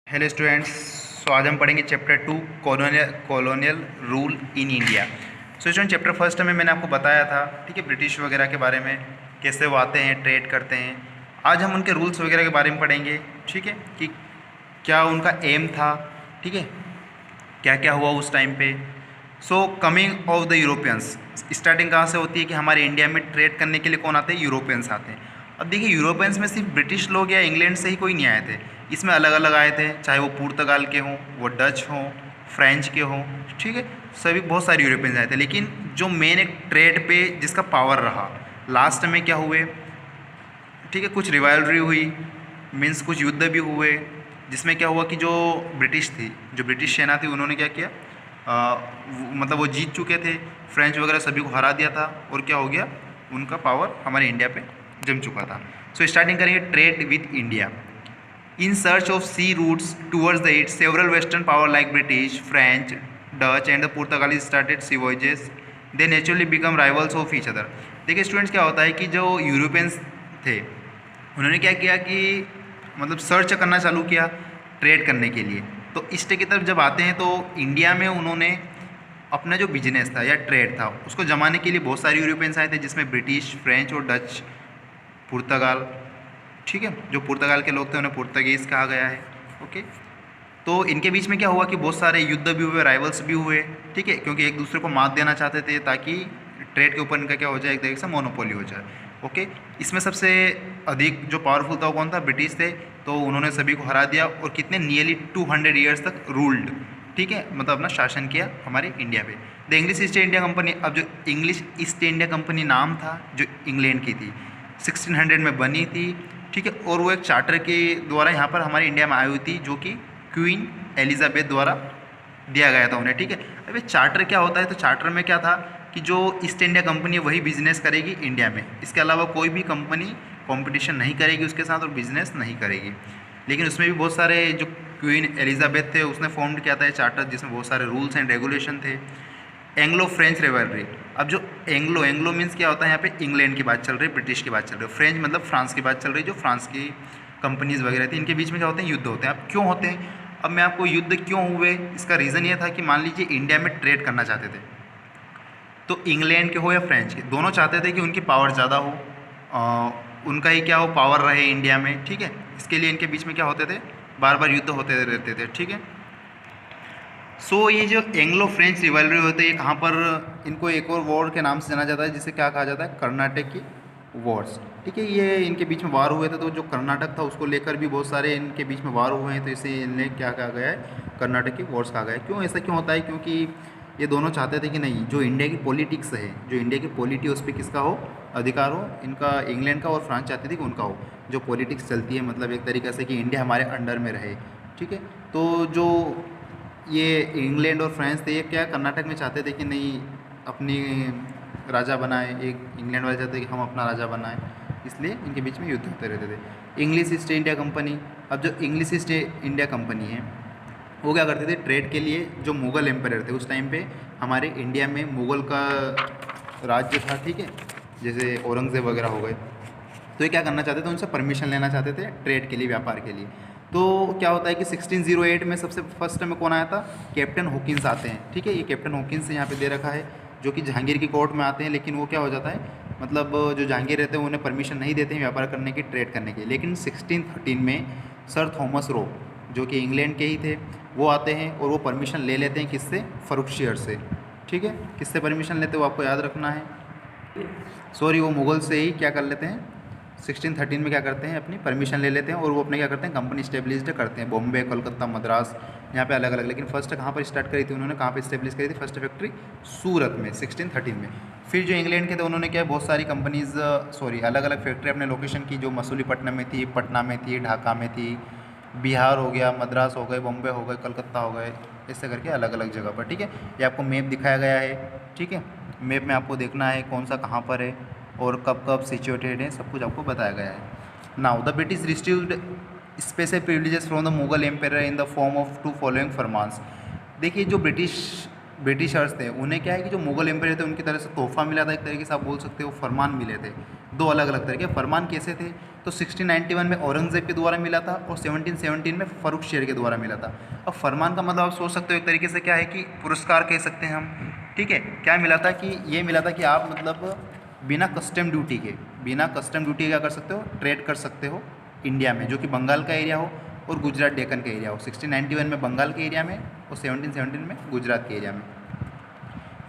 Hello students. सो आज हम पढ़ेंगे chapter 2 colonial rule in India. So student chapter first में मैंने आपको बताया था, ठीक है, ब्रिटिश वगैरह के बारे में, कैसे वो आते हैं, ट्रेड करते हैं। आज हम उनके रूल्स वगैरह के बारे में पढ़ेंगे, ठीक है, कि क्या उनका एम था, ठीक है, क्या क्या हुआ उस टाइम पे। So coming of the Europeans, starting कहाँ से होती है कि हमारे इंडिया में ट्रेड करने के लिए कौन आते हैं? यूरोपियंस आते हैं। अब देखिए, यूरोपियंस में सिर्फ ब्रिटिश लोग या इंग्लैंड से ही कोई नहीं आए थे, इसमें अलग अलग आए थे, चाहे वो पुर्तगाल के हों, वो डच हों, फ्रेंच के हों, ठीक है, सभी बहुत सारे यूरोपियंस आए थे। लेकिन जो मेन एक ट्रेड पे जिसका पावर रहा, लास्ट में क्या हुए, ठीक है, कुछ रिवाइवलरी हुई, मीन्स कुछ युद्ध भी हुए, जिसमें क्या हुआ कि जो ब्रिटिश थी, जो ब्रिटिश सेना थी, उन्होंने क्या किया, मतलब वो जीत चुके थे, फ्रेंच वगैरह सभी को हरा दिया था, और क्या हो गया, उनका पावर हमारे इंडिया पे जम चुका था। सो स्टार्टिंग करेंगे trade with India. In search of sea routes towards the east, several western power like British, French, Dutch and the Portuguese started sea voyages. They naturally become rivals of each other. देखिए students, क्या होता है कि जो Europeans थे, उन्होंने क्या किया कि मतलब सर्च करना चालू किया ट्रेड करने के लिए। तो ईस्ट की तरफ जब आते हैं तो इंडिया में उन्होंने अपना जो बिजनेस था या ट्रेड था उसको जमाने के लिए बहुत सारे यूरोपियंस आए थे, जिसमें ब्रिटिश, फ्रेंच और डच, पुर्तगाल, ठीक है, जो पुर्तगाल के लोग थे उन्हें पुर्तगीज़ कहा गया है। ओके, तो इनके बीच में क्या हुआ कि बहुत सारे युद्ध भी हुए, राइवल्स भी हुए, ठीक है, क्योंकि एक दूसरे को मात देना चाहते थे ताकि ट्रेड के ऊपर इनका क्या हो जाए, एक तरीके से मोनोपोली हो जाए। ओके, इसमें सबसे अधिक जो पावरफुल था वो कौन था? ब्रिटिश थे। तो उन्होंने सभी को हरा दिया और कितने नियरली 200 ईयर्स तक रूल्ड, ठीक है, मतलब अपना शासन किया हमारे इंडिया पे। The English east India company, अब जो इंग्लिश ईस्ट इंडिया कंपनी नाम था, जो इंग्लैंड की थी, 1600 में बनी थी, ठीक है, और वो एक चार्टर के द्वारा यहाँ पर हमारे इंडिया में आई हुई थी, जो कि क्वीन एलिजाबेथ द्वारा दिया गया था उन्हें, ठीक है। अब ये चार्टर क्या होता है? तो चार्टर में क्या था कि जो ईस्ट इंडिया कंपनी है वही बिजनेस करेगी इंडिया में, इसके अलावा कोई भी कंपनी कंपटीशन नहीं करेगी उसके साथ और बिजनेस नहीं करेगी। लेकिन उसमें भी बहुत सारे, जो क्वीन एलिजाबेथ थे उसने फॉर्म किया था ये चार्टर, जिसमें बहुत सारे रूल्स एंड रेगुलेशन थे। एंग्लो फ्रेंच रिवलरी, अब जो एंग्लो एंग्लो मीन्स क्या होता है, यहाँ पे इंग्लैंड की बात चल रही है, ब्रिटिश की बात चल रही है, फ्रेंच मतलब फ्रांस की बात चल रही है, जो फ्रांस की कंपनीज वगैरह थी, इनके बीच में क्या होते हैं? युद्ध होते हैं। अब क्यों होते हैं? अब मैं आपको युद्ध क्यों हुए इसका रीज़न ये था कि मान लीजिए इंडिया में ट्रेड करना चाहते थे, तो इंग्लैंड के हो या फ्रेंच के, दोनों चाहते थे कि उनकी पावर ज़्यादा हो, उनका ही क्या हो, पावर रहे इंडिया में, ठीक है। इसके लिए इनके बीच में क्या होते थे? बार बार युद्ध होते रहते थे, ठीक है। सो ये जो एंग्लो फ्रेंच रिवलरी होते हैं, कहाँ पर इनको एक और वॉर के नाम से जाना जाता है, जिसे क्या कहा जाता है? कर्नाटक की वॉर्स, ठीक है। ये इनके बीच में वार हुए थे, तो जो कर्नाटक था उसको लेकर भी बहुत सारे इनके बीच में वार हुए हैं, तो इसे इन्हें क्या कहा गया है? कर्नाटक की वॉर्स कहा गया है। क्यों ऐसा क्यों होता है? क्योंकि ये दोनों चाहते थे कि नहीं, जो इंडिया की पॉलिटिक्स है, जो इंडिया की पॉलिटी उस पर किसका हो? अधिकार हो, इनका इंग्लैंड का, और फ्रांस चाहती थी कि उनका हो। जो पॉलिटिक्स चलती है, मतलब एक तरीके से कि इंडिया हमारे अंडर में रहे, ठीक है। तो जो ये इंग्लैंड और फ्रांस थे, ये क्या कर्नाटक में चाहते थे कि नहीं, अपनी राजा बनाए, एक इंग्लैंड वाले चाहते थे कि हम अपना राजा बनाएं, इसलिए इनके बीच में युद्ध होते रहते थे। इंग्लिश ईस्ट इंडिया कंपनी, अब जो इंग्लिश ईस्ट इंडिया कंपनी है वो क्या करते थे? ट्रेड के लिए जो मुग़ल एम्पायर थे उस टाइम पे हमारे इंडिया में मुग़ल का राज्य था, ठीक है, जैसे औरंगज़ेब वगैरह हो गए, तो ये क्या करना चाहते थे? उनसे परमिशन लेना चाहते थे ट्रेड के लिए, व्यापार के लिए। तो क्या होता है कि 1608 में सबसे फर्स्ट में कौन आया था? कैप्टन हॉकिंस आते हैं, ठीक है। ये कैप्टन हॉकिंस यहाँ पे दे रखा है, जो कि जहांगीर की कोर्ट में आते हैं, लेकिन वो क्या हो जाता है, मतलब जो जहांगीर रहते हैं उन्हें परमिशन नहीं देते हैं व्यापार करने की, ट्रेड करने की। लेकिन 1613 में सर थॉमस रो, जो कि इंग्लैंड के ही थे, वो आते हैं और वो परमिशन ले लेते हैं, किससे? फरुखशियर से, ठीक है। किससे परमिशन लेते हैं वो आपको याद रखना है, सॉरी, वो मुग़ल से ही क्या कर लेते हैं, 1613 में क्या करते हैं, अपनी परमिशन ले लेते हैं, और वो अपने क्या करते हैं, कंपनी स्टेब्लिश्ड करते हैं, बॉम्बे, कोलकाता, मद्रास, यहाँ पे अलग अलग। लेकिन फर्स्ट कहाँ पर स्टार्ट करी थी उन्होंने, कहाँ पे स्टेब्लिश करी थी? फर्स्ट फैक्ट्री सूरत में 1613 में। फिर जो इंग्लैंड के थे उन्होंने क्या, बहुत सारी कंपनीज, सॉरी, अलग अलग फैक्ट्री अपने लोकेशन की, जो मसूलीपट्टनम में थी, पटना में थी, ढाका में थी, बिहार हो गया, मद्रास हो गए, बॉम्बे हो गए, कलकत्ता हो गए, ऐसे करके अलग अलग जगह पर, ठीक है। ये आपको मैप दिखाया गया है, ठीक है। मैप में आपको देखना है कौन सा कहाँ पर है और कब कब सिचुएटेड है, सब कुछ आपको बताया गया है। Now the British received special privileges from the Mughal empire in the form of two following farmans. देखिए, जो ब्रिटिश ब्रिटिशर्स थे उन्हें क्या है कि जो मुगल एम्पायर थे उनकी तरफ से तोहफा मिला था, एक तरीके से आप बोल सकते हो फरमान मिले थे। दो अलग अलग तरह के फरमान कैसे थे, तो 1691 में औरंगजेब के द्वारा मिला था और 1717 में फर्रुख शेर के द्वारा मिला था। अब फरमान का मतलब आप सोच सकते हो एक तरीके से क्या है कि पुरस्कार कह सकते हैं हम, ठीक है। क्या मिला था कि ये मिला था कि आप मतलब बिना कस्टम ड्यूटी के क्या कर सकते हो, ट्रेड कर सकते हो इंडिया में, जो कि बंगाल का एरिया हो और गुजरात डेक्कन का एरिया हो। 1691 में बंगाल के एरिया में और 1717 में गुजरात के एरिया में।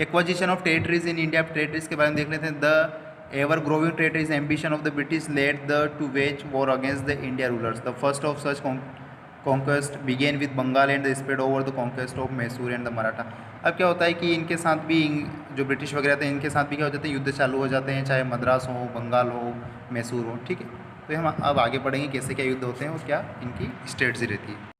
Acquisition of territories in India, territories के बारे में देख लेते हैं। The ever growing territories ambition of the British led the to wage war against the India rulers. The first of such conquest began with Bengal and the spread over the conquest of Mysore and the Maratha. अब क्या होता है कि इनके साथ भी जो British वगैरह थे इनके साथ भी क्या हो जाते हैं, युद्ध चालू हो जाते हैं, चाहे मद्रास हो, बंगाल हो, मैसूर हो, ठीक है। तो हम अब आगे बढ़ेंगे कैसे क्या युद्ध होते हैं और क्या इनकी स्ट्रेटजी रहती है।